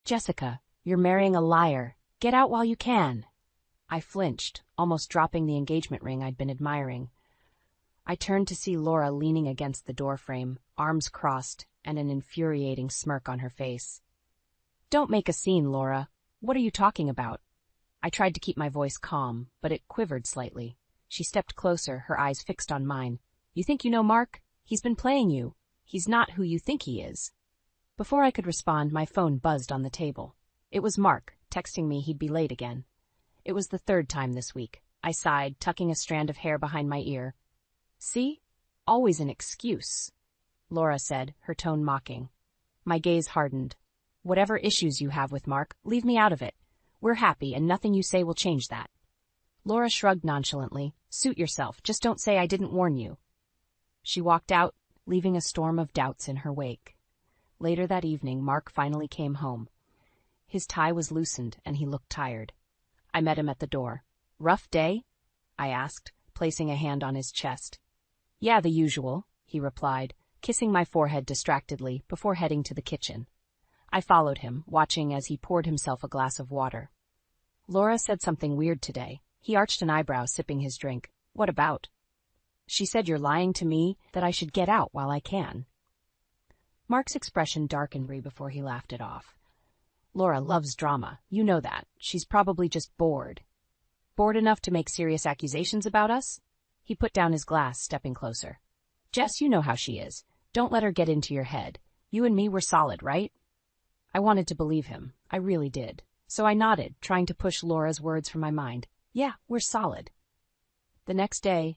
Jessica, you're marrying a liar. Get out while you can. I flinched, almost dropping the engagement ring I'd been admiring. I turned to see Laura leaning against the doorframe, arms crossed, and an infuriating smirk on her face. Don't make a scene, Laura. What are you talking about? I tried to keep my voice calm, but it quivered slightly. She stepped closer, her eyes fixed on mine. You think you know Mark? He's been playing you. He's not who you think he is. Before I could respond, my phone buzzed on the table. It was Mark, texting me he'd be late again. It was the third time this week. I sighed, tucking a strand of hair behind my ear. See? Always an excuse, Laura said, her tone mocking. My gaze hardened. Whatever issues you have with Mark, leave me out of it. We're happy, and nothing you say will change that. Laura shrugged nonchalantly. Suit yourself, just don't say I didn't warn you. She walked out, leaving a storm of doubts in her wake. Later that evening, Mark finally came home. His tie was loosened, and he looked tired. I met him at the door. Rough day? I asked, placing a hand on his chest. Yeah, the usual, he replied, kissing my forehead distractedly before heading to the kitchen. I followed him, watching as he poured himself a glass of water. Laura said something weird today. He arched an eyebrow, sipping his drink. What about? She said you're lying to me, that I should get out while I can. Mark's expression darkened before he laughed it off. Laura loves drama. You know that. She's probably just bored. Bored enough to make serious accusations about us? He put down his glass, stepping closer. Jess, you know how she is. Don't let her get into your head. You and me were solid, right? I wanted to believe him. I really did. So I nodded, trying to push Laura's words from my mind. Yeah, we're solid. The next day,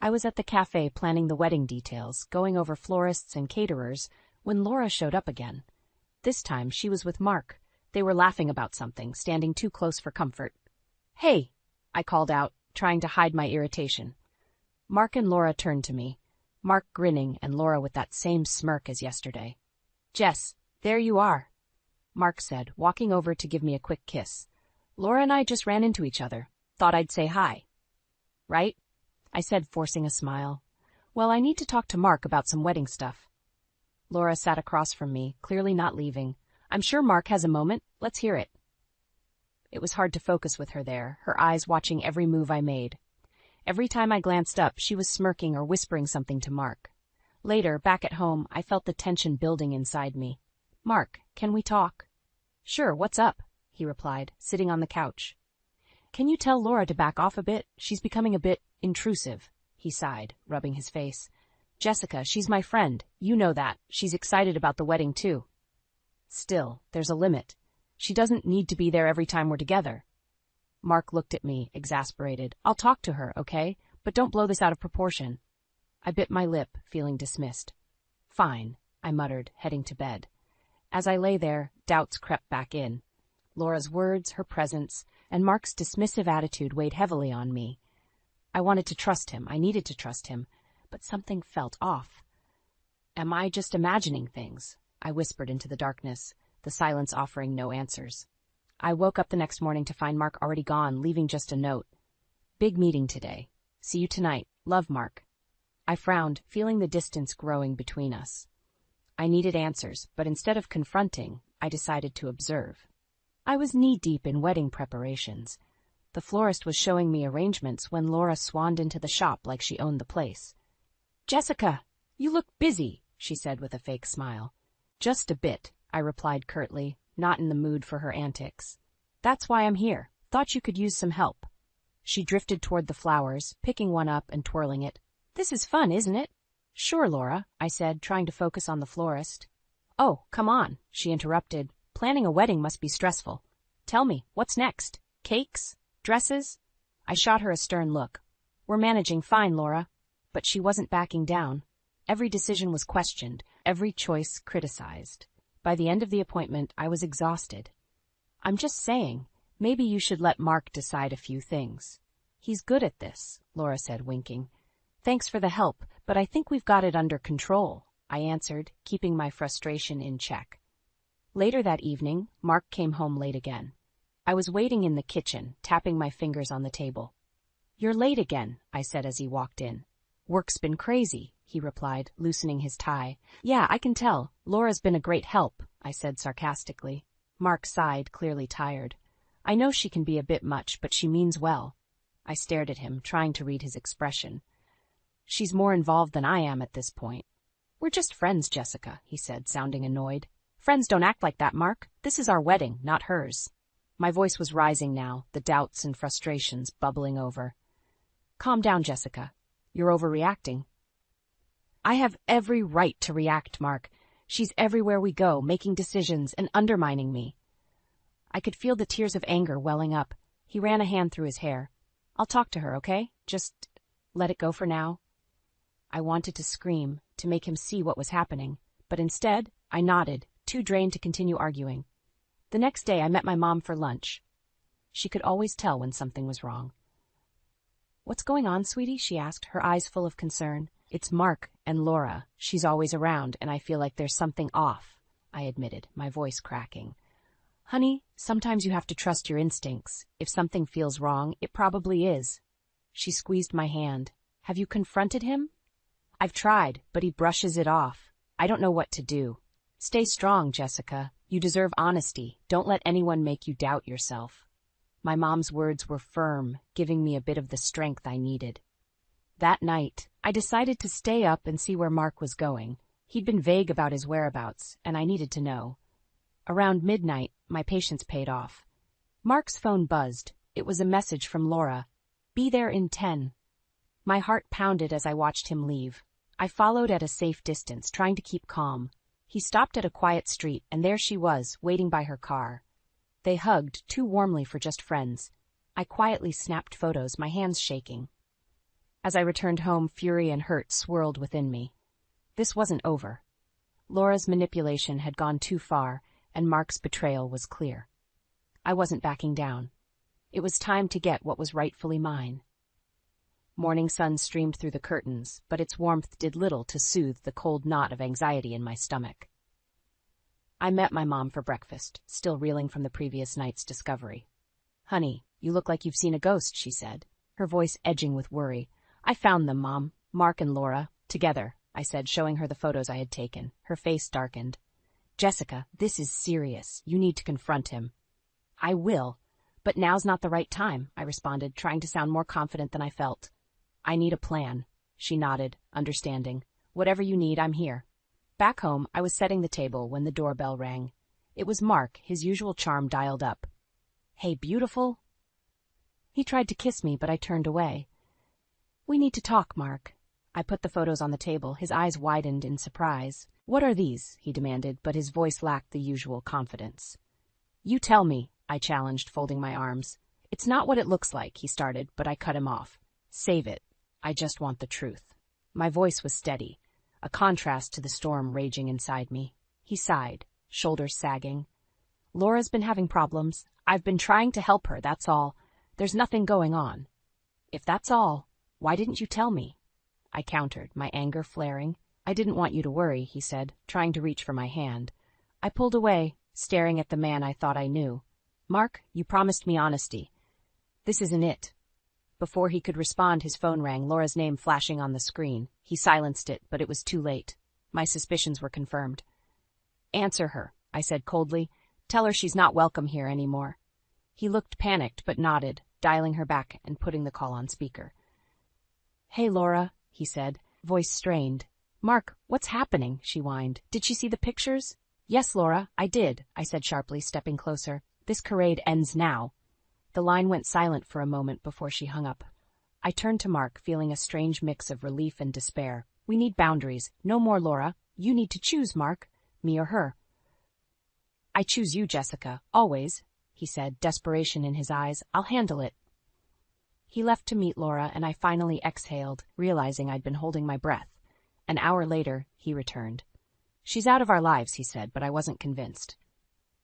I was at the cafe planning the wedding details, going over florists and caterers, when Laura showed up again. This time, she was with Mark. They were laughing about something, standing too close for comfort. Hey, I called out, trying to hide my irritation. Mark and Laura turned to me, Mark grinning and Laura with that same smirk as yesterday. Jess, there you are, Mark said, walking over to give me a quick kiss. Laura and I just ran into each other. Thought I'd say hi. Right? I said, forcing a smile. Well, I need to talk to Mark about some wedding stuff. Laura sat across from me, clearly not leaving. I'm sure Mark has a moment. Let's hear it. It was hard to focus with her there, her eyes watching every move I made. Every time I glanced up, she was smirking or whispering something to Mark. Later, back at home, I felt the tension building inside me. Mark, can we talk? Sure, what's up? He replied, sitting on the couch. Can you tell Laura to back off a bit? She's becoming a bit intrusive, he sighed, rubbing his face. Jessica, she's my friend. You know that. She's excited about the wedding, too. Still, there's a limit. She doesn't need to be there every time we're together. Mark looked at me, exasperated. I'll talk to her, okay? But don't blow this out of proportion. I bit my lip, feeling dismissed. Fine, I muttered, heading to bed. As I lay there, doubts crept back in. Laura's words, her presence, and Mark's dismissive attitude weighed heavily on me. I wanted to trust him. I needed to trust him. But something felt off. Am I just imagining things? I whispered into the darkness, the silence offering no answers. I woke up the next morning to find Mark already gone, leaving just a note. Big meeting today. See you tonight. Love, Mark. I frowned, feeling the distance growing between us. I needed answers, but instead of confronting, I decided to observe. I was knee-deep in wedding preparations. The florist was showing me arrangements when Laura swanned into the shop like she owned the place. Jessica, you look busy, she said with a fake smile. Just a bit, I replied curtly, not in the mood for her antics. That's why I'm here. Thought you could use some help. She drifted toward the flowers, picking one up and twirling it. This is fun, isn't it? Sure, Laura, I said, trying to focus on the florist. Oh, come on, she interrupted. Planning a wedding must be stressful. Tell me, what's next? Cakes? Dresses? I shot her a stern look. We're managing fine, Laura. But she wasn't backing down. Every decision was questioned, every choice criticized. By the end of the appointment, I was exhausted. I'm just saying, maybe you should let Mark decide a few things. He's good at this, Laura said, winking. Thanks for the help, but I think we've got it under control, I answered, keeping my frustration in check. Later that evening, Mark came home late again. I was waiting in the kitchen, tapping my fingers on the table. You're late again, I said as he walked in. Work's been crazy, he replied, loosening his tie. Yeah, I can tell. Laura's been a great help, I said sarcastically. Mark sighed, clearly tired. I know she can be a bit much, but she means well. I stared at him, trying to read his expression. She's more involved than I am at this point. We're just friends, Jessica, he said, sounding annoyed. Friends don't act like that, Mark. This is our wedding, not hers. My voice was rising now, the doubts and frustrations bubbling over. Calm down, Jessica. You're overreacting. I have every right to react, Mark. She's everywhere we go, making decisions and undermining me. I could feel the tears of anger welling up. He ran a hand through his hair. I'll talk to her, okay? Just let it go for now. I wanted to scream, to make him see what was happening, but instead, I nodded, too drained to continue arguing. The next day, I met my mom for lunch. She could always tell when something was wrong. What's going on, sweetie? She asked, her eyes full of concern. It's Mark and Laura. She's always around, and I feel like there's something off, I admitted, my voice cracking. Honey, sometimes you have to trust your instincts. If something feels wrong, it probably is. She squeezed my hand. Have you confronted him? I've tried, but he brushes it off. I don't know what to do. Stay strong, Jessica. You deserve honesty. Don't let anyone make you doubt yourself. My mom's words were firm, giving me a bit of the strength I needed. That night, I decided to stay up and see where Mark was going. He'd been vague about his whereabouts, and I needed to know. Around midnight, my patience paid off. Mark's phone buzzed. It was a message from Laura. Be there in 10. My heart pounded as I watched him leave. I followed at a safe distance, trying to keep calm. He stopped at a quiet street, and there she was, waiting by her car. They hugged, too warmly for just friends. I quietly snapped photos, my hands shaking. As I returned home, fury and hurt swirled within me. This wasn't over. Laura's manipulation had gone too far, and Mark's betrayal was clear. I wasn't backing down. It was time to get what was rightfully mine. Morning sun streamed through the curtains, but its warmth did little to soothe the cold knot of anxiety in my stomach. I met my mom for breakfast, still reeling from the previous night's discovery. Honey, you look like you've seen a ghost, she said, her voice edging with worry. I found them, Mom. Mark and Laura. Together, I said, showing her the photos I had taken. Her face darkened. Jessica, this is serious. You need to confront him. I will, but now's not the right time, I responded, trying to sound more confident than I felt. I need a plan. She nodded, understanding. Whatever you need, I'm here. Back home, I was setting the table when the doorbell rang. It was Mark, his usual charm dialed up. Hey, beautiful. He tried to kiss me, but I turned away. We need to talk, Mark. I put the photos on the table, his eyes widened in surprise. What are these? He demanded, but his voice lacked the usual confidence. You tell me, I challenged, folding my arms. It's not what it looks like, he started, but I cut him off. Save it. I just want the truth. My voice was steady, a contrast to the storm raging inside me. He sighed, shoulders sagging. Laura's been having problems. I've been trying to help her, that's all. There's nothing going on. If that's all, why didn't you tell me? I countered, my anger flaring. I didn't want you to worry, he said, trying to reach for my hand. I pulled away, staring at the man I thought I knew. Mark, you promised me honesty. This isn't it. Before he could respond, his phone rang, Laura's name flashing on the screen. He silenced it, but it was too late. My suspicions were confirmed. Answer her, I said coldly. Tell her she's not welcome here anymore. He looked panicked, but nodded, dialing her back and putting the call on speaker. Hey, Laura, he said, voice strained. Mark, what's happening? She whined. Did she see the pictures? Yes, Laura, I did, I said sharply, stepping closer. This charade ends now. The line went silent for a moment before she hung up. I turned to Mark, feeling a strange mix of relief and despair. We need boundaries. No more, Laura. You need to choose, Mark. Me or her. I choose you, Jessica. Always, he said, desperation in his eyes. I'll handle it. He left to meet Laura, and I finally exhaled, realizing I'd been holding my breath. An hour later, he returned. She's out of our lives, he said, but I wasn't convinced.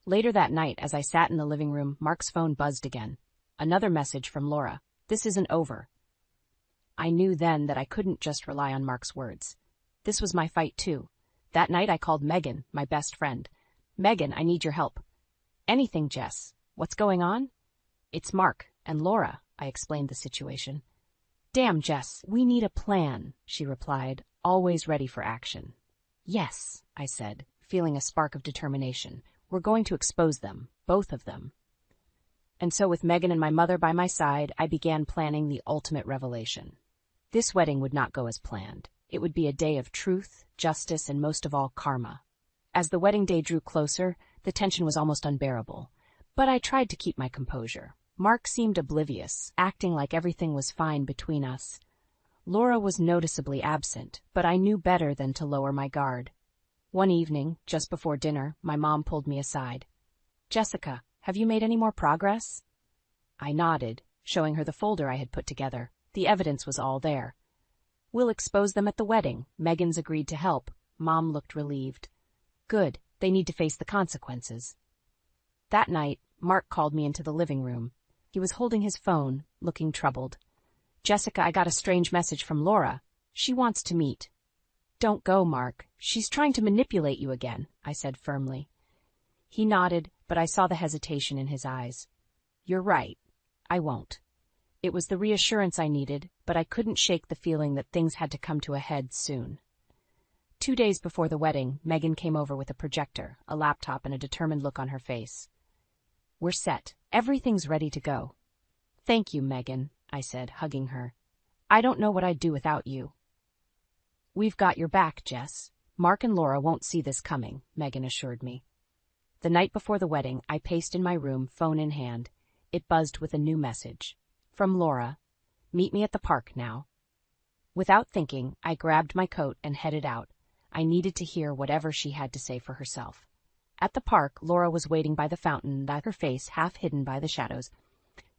Later that night, as I sat in the living room, Mark's phone buzzed again. Another message from Laura. This isn't over. I knew then that I couldn't just rely on Mark's words. This was my fight, too. That night I called Megan, my best friend. Megan, I need your help. Anything, Jess. What's going on? It's Mark and Laura, I explained the situation. Damn, Jess, we need a plan, she replied, always ready for action. Yes, I said, feeling a spark of determination. We're going to expose them, both of them. And so with Megan and my mother by my side, I began planning the ultimate revelation. This wedding would not go as planned. It would be a day of truth, justice, and most of all, karma. As the wedding day drew closer, the tension was almost unbearable. But I tried to keep my composure. Mark seemed oblivious, acting like everything was fine between us. Laura was noticeably absent, but I knew better than to lower my guard. One evening, just before dinner, my mom pulled me aside. "Jessica, have you made any more progress?" I nodded, showing her the folder I had put together. The evidence was all there. "We'll expose them at the wedding. Megan's agreed to help." Mom looked relieved. "Good. They need to face the consequences." That night, Mark called me into the living room. He was holding his phone, looking troubled. "Jessica, I got a strange message from Laura. She wants to meet." "Don't go, Mark. She's trying to manipulate you again," I said firmly. He nodded, but I saw the hesitation in his eyes. "You're right. I won't." It was the reassurance I needed, but I couldn't shake the feeling that things had to come to a head soon. 2 days before the wedding, Megan came over with a projector, a laptop, and a determined look on her face. "We're set. Everything's ready to go." "Thank you, Megan," I said, hugging her. "I don't know what I'd do without you." "We've got your back, Jess. Mark and Laura won't see this coming," Megan assured me. The night before the wedding, I paced in my room, phone in hand. It buzzed with a new message. From Laura. "Meet me at the park now." Without thinking, I grabbed my coat and headed out. I needed to hear whatever she had to say for herself. At the park, Laura was waiting by the fountain, her face half hidden by the shadows.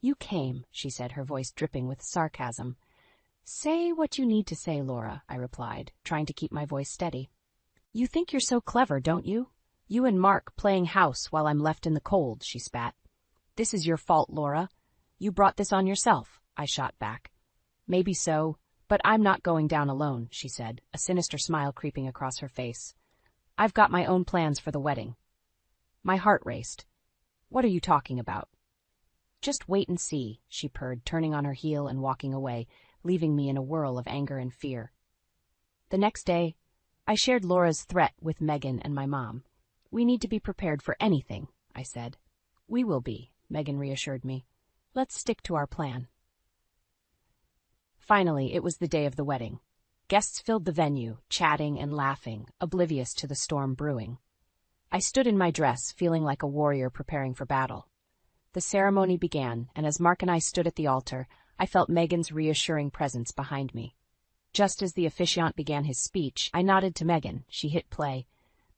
"You came," she said, her voice dripping with sarcasm. "Say what you need to say, Laura," I replied, trying to keep my voice steady. "You think you're so clever, don't you? You and Mark playing house while I'm left in the cold," she spat. "This is your fault, Laura. You brought this on yourself," I shot back. "Maybe so, but I'm not going down alone," she said, a sinister smile creeping across her face. "I've got my own plans for the wedding." My heart raced. "What are you talking about?" "Just wait and see," she purred, turning on her heel and walking away, leaving me in a whirl of anger and fear. The next day, I shared Laura's threat with Megan and my mom. "We need to be prepared for anything," I said. "We will be," Megan reassured me. "Let's stick to our plan." Finally, it was the day of the wedding. Guests filled the venue, chatting and laughing, oblivious to the storm brewing. I stood in my dress, feeling like a warrior preparing for battle. The ceremony began, and as Mark and I stood at the altar, I felt Megan's reassuring presence behind me. Just as the officiant began his speech, I nodded to Megan. She hit play.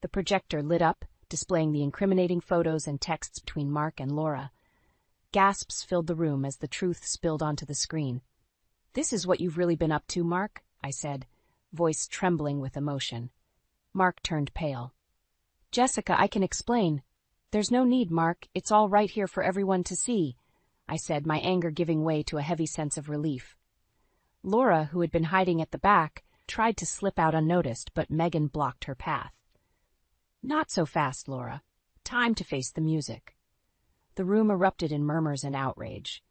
The projector lit up, displaying the incriminating photos and texts between Mark and Laura. Gasps filled the room as the truth spilled onto the screen. "This is what you've really been up to, Mark," I said, voice trembling with emotion. Mark turned pale. "Jessica, I can explain." "There's no need, Mark. It's all right here for everyone to see," I said, my anger giving way to a heavy sense of relief. Laura, who had been hiding at the back, tried to slip out unnoticed, but Megan blocked her path. "Not so fast, Laura. Time to face the music." The room erupted in murmurs and outrage.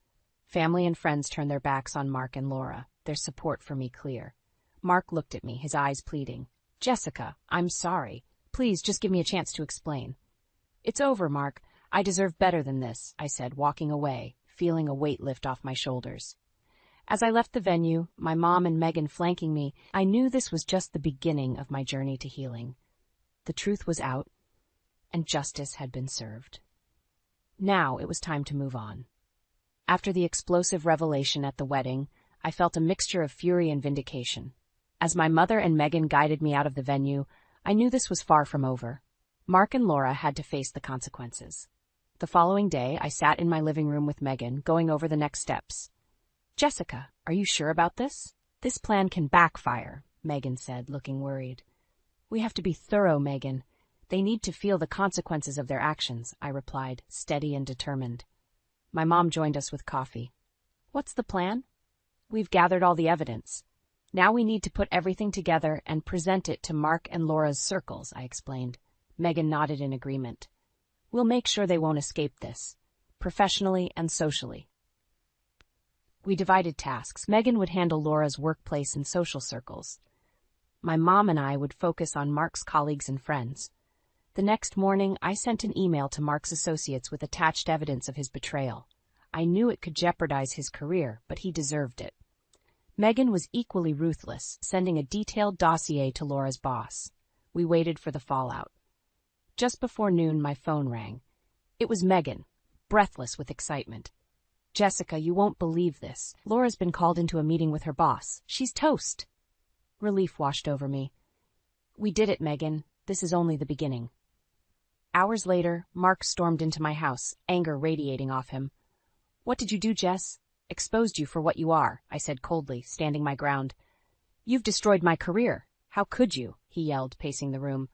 Family and friends turned their backs on Mark and Laura, their support for me clear. Mark looked at me, his eyes pleading. "Jessica, I'm sorry. Please, just give me a chance to explain." "It's over, Mark. I deserve better than this," I said, walking away, feeling a weight lift off my shoulders. As I left the venue, my mom and Megan flanking me, I knew this was just the beginning of my journey to healing. The truth was out, and justice had been served. Now it was time to move on. After the explosive revelation at the wedding, I felt a mixture of fury and vindication. As my mother and Megan guided me out of the venue, I knew this was far from over. Mark and Laura had to face the consequences. The following day, I sat in my living room with Megan, going over the next steps. "Jessica, are you sure about this? This plan can backfire," Megan said, looking worried. "We have to be thorough, Megan. They need to feel the consequences of their actions," I replied, steady and determined. My mom joined us with coffee. "What's the plan?" "We've gathered all the evidence. Now we need to put everything together and present it to Mark and Laura's circles," I explained. Megan nodded in agreement. "We'll make sure they won't escape this, professionally and socially." We divided tasks. Megan would handle Laura's workplace and social circles. My mom and I would focus on Mark's colleagues and friends. The next morning, I sent an email to Mark's associates with attached evidence of his betrayal. I knew it could jeopardize his career, but he deserved it. Megan was equally ruthless, sending a detailed dossier to Laura's boss. We waited for the fallout. Just before noon, my phone rang. It was Megan, breathless with excitement. "Jessica, you won't believe this. Laura's been called into a meeting with her boss. She's toast." Relief washed over me. "We did it, Megan. This is only the beginning." Hours later, Mark stormed into my house, anger radiating off him. "What did you do, Jess?" "Exposed you for what you are," I said coldly, standing my ground. "You've destroyed my career. How could you?" he yelled, pacing the room.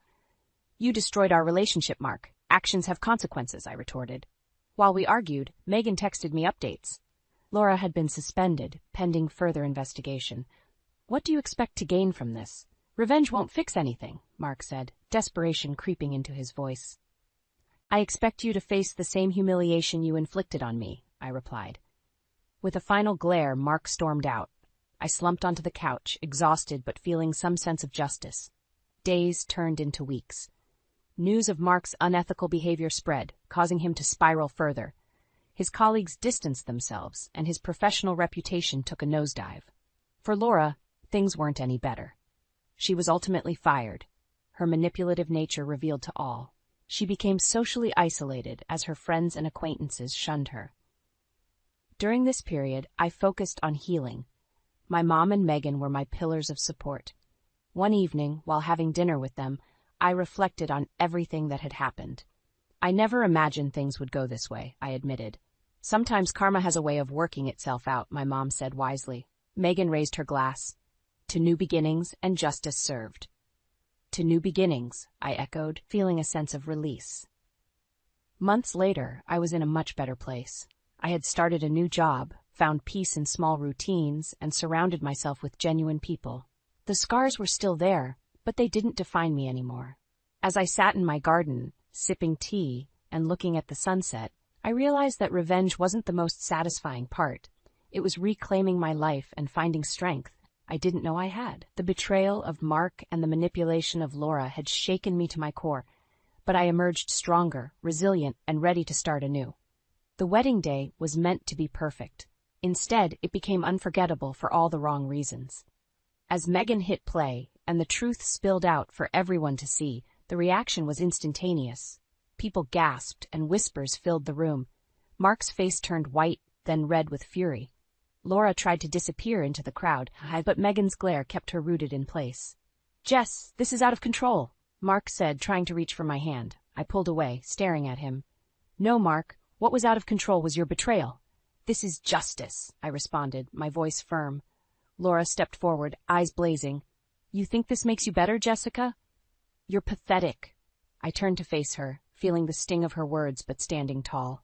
"You destroyed our relationship, Mark. Actions have consequences," I retorted. While we argued, Megan texted me updates. Laura had been suspended, pending further investigation. "What do you expect to gain from this?" "Revenge won't fix anything," Mark said, desperation creeping into his voice. "I expect you to face the same humiliation you inflicted on me," I replied. With a final glare, Mark stormed out. I slumped onto the couch, exhausted but feeling some sense of justice. Days turned into weeks. News of Mark's unethical behavior spread, causing him to spiral further. His colleagues distanced themselves, and his professional reputation took a nosedive. For Laura, things weren't any better. She was ultimately fired, her manipulative nature revealed to all. She became socially isolated as her friends and acquaintances shunned her. During this period, I focused on healing. My mom and Megan were my pillars of support. One evening, while having dinner with them, I reflected on everything that had happened. "I never imagined things would go this way," I admitted. "Sometimes karma has a way of working itself out," my mom said wisely. Megan raised her glass. "To new beginnings and justice served." "To new beginnings," I echoed, feeling a sense of release. Months later, I was in a much better place. I had started a new job, found peace in small routines, and surrounded myself with genuine people. The scars were still there, but they didn't define me anymore. As I sat in my garden, sipping tea and looking at the sunset, I realized that revenge wasn't the most satisfying part. It was reclaiming my life and finding strength I didn't know I had. The betrayal of Mark and the manipulation of Laura had shaken me to my core, but I emerged stronger, resilient, and ready to start anew. The wedding day was meant to be perfect. Instead, it became unforgettable for all the wrong reasons. As Megan hit play, and the truth spilled out for everyone to see, the reaction was instantaneous. People gasped, and whispers filled the room. Mark's face turned white, then red with fury. Laura tried to disappear into the crowd, but Megan's glare kept her rooted in place. "Jess, this is out of control," Mark said, trying to reach for my hand. I pulled away, staring at him. "No, Mark. What was out of control was your betrayal." "This is justice," I responded, my voice firm. Laura stepped forward, eyes blazing. "You think this makes you better, Jessica?" "You're pathetic." I turned to face her, feeling the sting of her words but standing tall.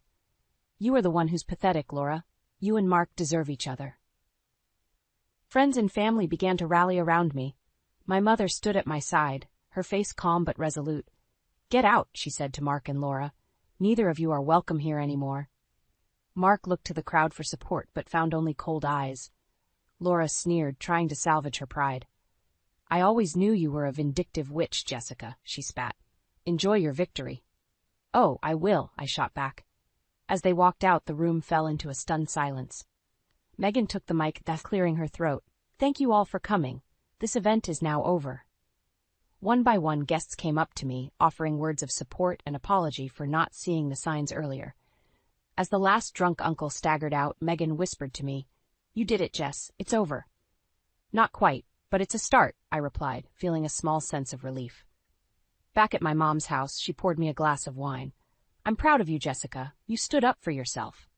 "You are the one who's pathetic, Laura. You and Mark deserve each other." Friends and family began to rally around me. My mother stood at my side, her face calm but resolute. "Get out," she said to Mark and Laura. "Neither of you are welcome here anymore." Mark looked to the crowd for support but found only cold eyes. Laura sneered, trying to salvage her pride. "I always knew you were a vindictive witch, Jessica," she spat. "Enjoy your victory." "Oh, I will," I shot back. As they walked out, the room fell into a stunned silence. Megan took the mic, thus clearing her throat. "Thank you all for coming. This event is now over." One by one, guests came up to me, offering words of support and apology for not seeing the signs earlier. As the last drunk uncle staggered out, Megan whispered to me, "You did it, Jess. It's over." "Not quite, but it's a start," I replied, feeling a small sense of relief. Back at my mom's house, she poured me a glass of wine. "I'm proud of you, Jessica. You stood up for yourself."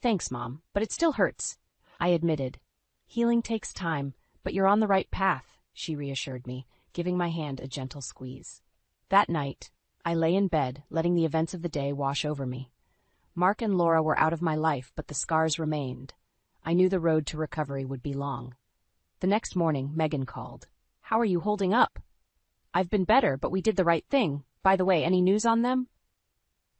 "Thanks, Mom, but it still hurts," I admitted. "Healing takes time, but you're on the right path," she reassured me, giving my hand a gentle squeeze. That night, I lay in bed, letting the events of the day wash over me. Mark and Laura were out of my life, but the scars remained. I knew the road to recovery would be long. The next morning, Megan called. "How are you holding up?" "I've been better, but we did the right thing. By the way, any news on them?"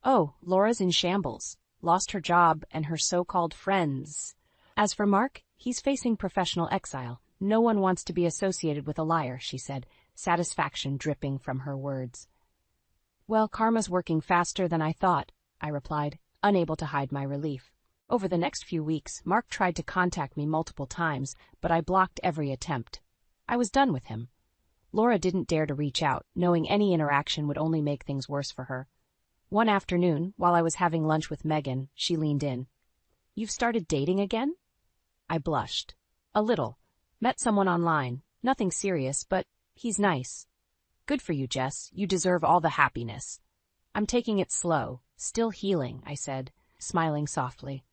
"Oh, Laura's in shambles. Lost her job and her so-called friends. As for Mark, he's facing professional exile. No one wants to be associated with a liar," she said, satisfaction dripping from her words. Well, karma's working faster than I thought, I replied, unable to hide my relief. Over the next few weeks, Mark tried to contact me multiple times, but I blocked every attempt. I was done with him. Laura didn't dare to reach out, knowing any interaction would only make things worse for her. One afternoon, while I was having lunch with Megan, she leaned in. "You've started dating again?" I blushed. "A little. Met someone online. Nothing serious, but he's nice." "Good for you, Jess. You deserve all the happiness." "I'm taking it slow. Still healing," I said, smiling softly.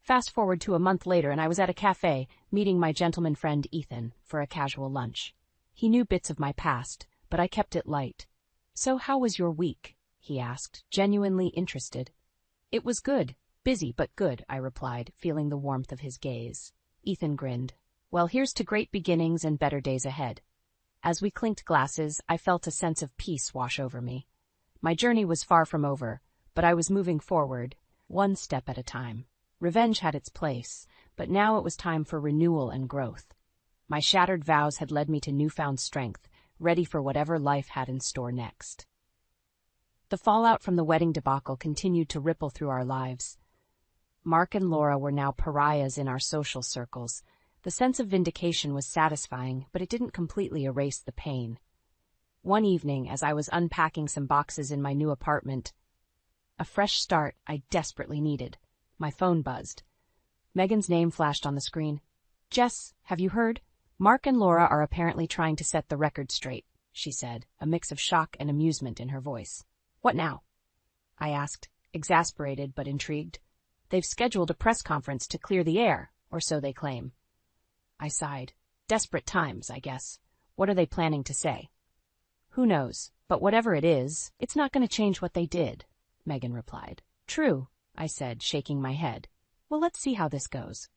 Fast forward to a month later and I was at a cafe, meeting my gentleman friend Ethan for a casual lunch. He knew bits of my past, but I kept it light. "So how was your week?" he asked, genuinely interested. "It was good. Busy, but good," I replied, feeling the warmth of his gaze. Ethan grinned. "Well, here's to great beginnings and better days ahead." As we clinked glasses, I felt a sense of peace wash over me. My journey was far from over, but I was moving forward, one step at a time. Revenge had its place, but now it was time for renewal and growth. My shattered vows had led me to newfound strength, ready for whatever life had in store next. The fallout from the wedding debacle continued to ripple through our lives. Mark and Laura were now pariahs in our social circles. The sense of vindication was satisfying, but it didn't completely erase the pain. One evening, as I was unpacking some boxes in my new apartment, a fresh start I desperately needed, my phone buzzed. Megan's name flashed on the screen. "Jess, have you heard? Mark and Laura are apparently trying to set the record straight," she said, a mix of shock and amusement in her voice. "What now?" I asked, exasperated but intrigued. "They've scheduled a press conference to clear the air, or so they claim." I sighed. Desperate times, I guess. What are they planning to say? "Who knows, but whatever it is, it's not going to change what they did," Megan replied. "True," I said, shaking my head. "Well, let's see how this goes."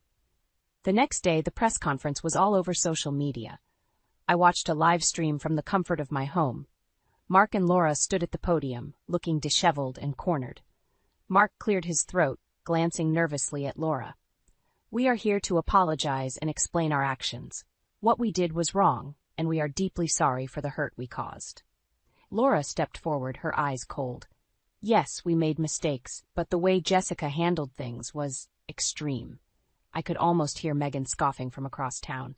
The next day, the press conference was all over social media. I watched a live stream from the comfort of my home. Mark and Laura stood at the podium, looking disheveled and cornered. Mark cleared his throat, glancing nervously at Laura. "We are here to apologize and explain our actions. What we did was wrong, and we are deeply sorry for the hurt we caused." Laura stepped forward, her eyes cold. "Yes, we made mistakes, but the way Jessica handled things was extreme." I could almost hear Megan scoffing from across town.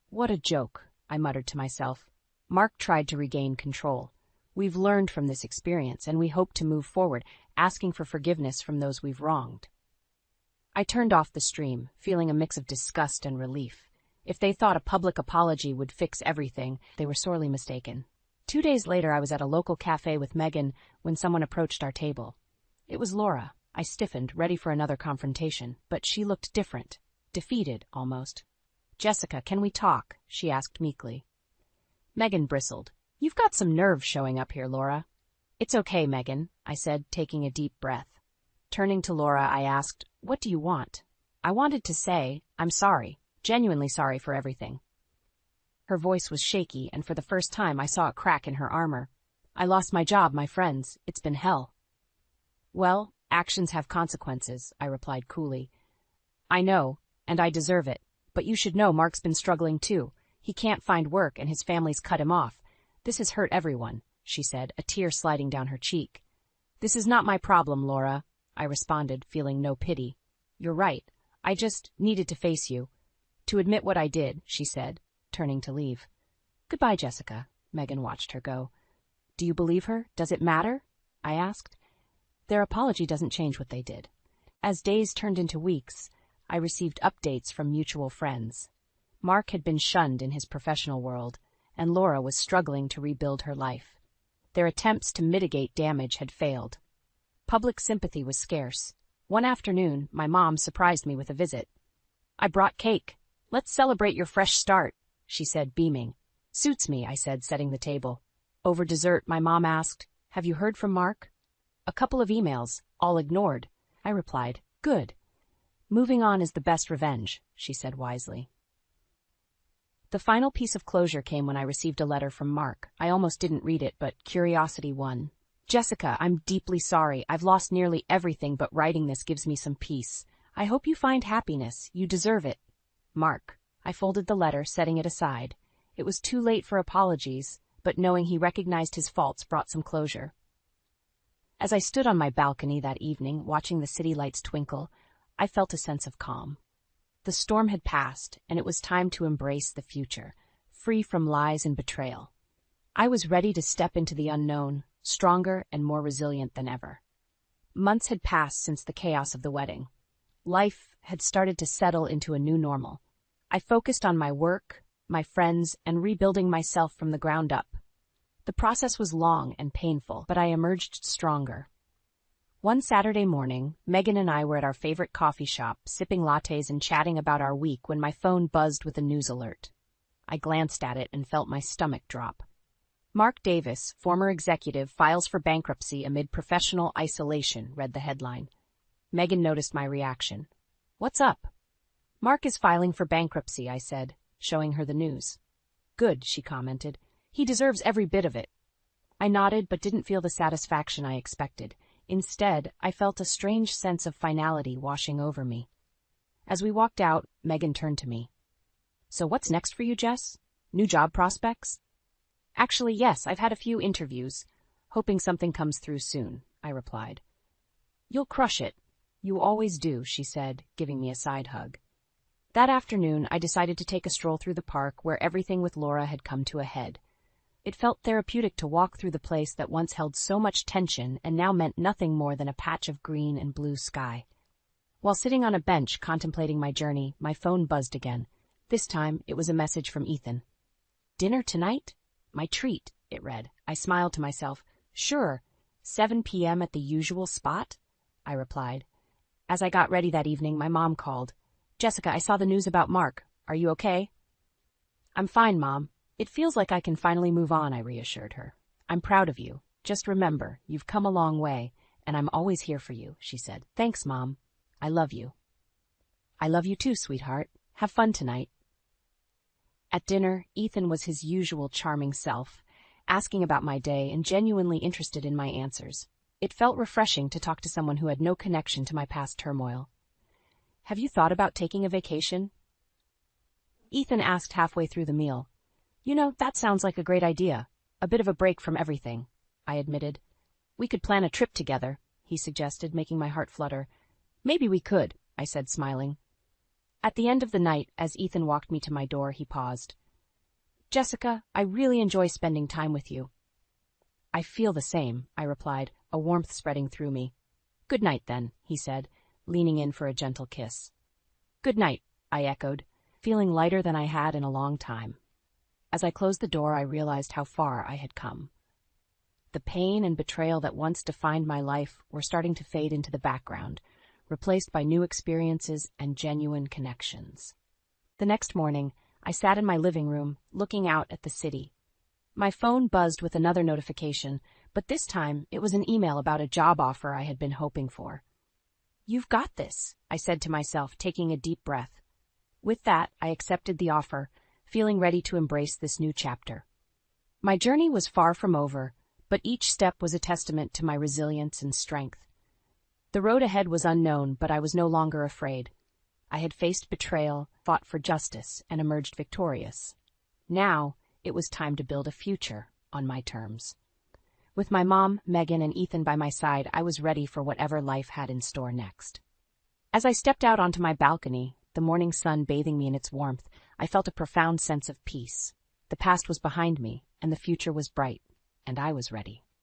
"What a joke," I muttered to myself. Mark tried to regain control. "We've learned from this experience, and we hope to move forward, asking for forgiveness from those we've wronged." I turned off the stream, feeling a mix of disgust and relief. If they thought a public apology would fix everything, they were sorely mistaken. 2 days later, I was at a local cafe with Megan when someone approached our table. It was Laura. I stiffened, ready for another confrontation, but she looked different, defeated almost. "Jessica, can we talk?" she asked meekly. Megan bristled. "You've got some nerve showing up here, Laura." "It's okay, Megan," I said, taking a deep breath. Turning to Laura, I asked, "What do you want?" I wanted to say, "I'm sorry, genuinely sorry for everything." Her voice was shaky, and for the first time I saw a crack in her armor. "I lost my job, my friends. It's been hell." "Well, actions have consequences," I replied coolly. "I know, and I deserve it, but you should know Mark's been struggling too. He can't find work, and his family's cut him off. This has hurt everyone," she said, a tear sliding down her cheek. "This is not my problem, Laura," I responded, feeling no pity. "You're right. I just needed to face you. To admit what I did," she said, turning to leave. "Goodbye, Jessica." Megan watched her go. "Do you believe her? Does it matter?" I asked. Their apology doesn't change what they did. As days turned into weeks, I received updates from mutual friends. Mark had been shunned in his professional world, and Laura was struggling to rebuild her life. Their attempts to mitigate damage had failed. Public sympathy was scarce. One afternoon, my mom surprised me with a visit. "I brought cake. Let's celebrate your fresh start," she said, beaming. "Suits me," I said, setting the table. Over dessert, my mom asked, "Have you heard from Mark?" "A couple of emails, all ignored," I replied. "Good. Moving on is the best revenge," she said wisely. The final piece of closure came when I received a letter from Mark. I almost didn't read it, but curiosity won. "Jessica, I'm deeply sorry. I've lost nearly everything, but writing this gives me some peace. I hope you find happiness. You deserve it. Mark." I folded the letter, setting it aside. It was too late for apologies, but knowing he recognized his faults brought some closure. As I stood on my balcony that evening, watching the city lights twinkle, I felt a sense of calm. The storm had passed, and it was time to embrace the future, free from lies and betrayal. I was ready to step into the unknown, stronger and more resilient than ever. Months had passed since the chaos of the wedding. Life had started to settle into a new normal. I focused on my work, my friends, and rebuilding myself from the ground up. The process was long and painful, but I emerged stronger. One Saturday morning, Megan and I were at our favorite coffee shop, sipping lattes and chatting about our week when my phone buzzed with a news alert. I glanced at it and felt my stomach drop. Mark Davis, former executive, files for bankruptcy amid professional isolation, read the headline. Megan noticed my reaction. "What's up?" "Mark is filing for bankruptcy," I said, showing her the news. "Good," she commented. "He deserves every bit of it." I nodded but didn't feel the satisfaction I expected. Instead, I felt a strange sense of finality washing over me. As we walked out, Megan turned to me. "So what's next for you, Jess? New job prospects?" "Actually, yes, I've had a few interviews. Hoping something comes through soon," I replied. "You'll crush it. You always do," she said, giving me a side hug. That afternoon, I decided to take a stroll through the park where everything with Laura had come to a head. It felt therapeutic to walk through the place that once held so much tension and now meant nothing more than a patch of green and blue sky. While sitting on a bench contemplating my journey, my phone buzzed again. This time, it was a message from Ethan. "Dinner tonight? My treat," it read. I smiled to myself. "Sure, 7 p.m. at the usual spot?" I replied. As I got ready that evening, my mom called. "Jessica, I saw the news about Mark. Are you okay?" "I'm fine, Mom. It feels like I can finally move on," I reassured her. "I'm proud of you. Just remember, you've come a long way, and I'm always here for you," she said. "Thanks, Mom. I love you." "I love you too, sweetheart. Have fun tonight." At dinner, Ethan was his usual charming self, asking about my day and genuinely interested in my answers. It felt refreshing to talk to someone who had no connection to my past turmoil. "Have you thought about taking a vacation?" Ethan asked halfway through the meal. That sounds like a great idea. A bit of a break from everything," I admitted. "We could plan a trip together," he suggested, making my heart flutter. "Maybe we could," I said, smiling. At the end of the night, as Ethan walked me to my door, he paused. "Jessica, I really enjoy spending time with you." "I feel the same," I replied, a warmth spreading through me. "Good night, then," he said, leaning in for a gentle kiss. "Good night," I echoed, feeling lighter than I had in a long time. As I closed the door, I realized how far I had come. The pain and betrayal that once defined my life were starting to fade into the background, replaced by new experiences and genuine connections. The next morning, I sat in my living room, looking out at the city. My phone buzzed with another notification, but this time it was an email about a job offer I had been hoping for. "You've got this," I said to myself, taking a deep breath. With that, I accepted the offer, feeling ready to embrace this new chapter. My journey was far from over, but each step was a testament to my resilience and strength. The road ahead was unknown, but I was no longer afraid. I had faced betrayal, fought for justice, and emerged victorious. Now, it was time to build a future on my terms. With my mom, Megan, and Ethan by my side, I was ready for whatever life had in store next. As I stepped out onto my balcony, the morning sun bathing me in its warmth, I felt a profound sense of peace. The past was behind me, and the future was bright, and I was ready.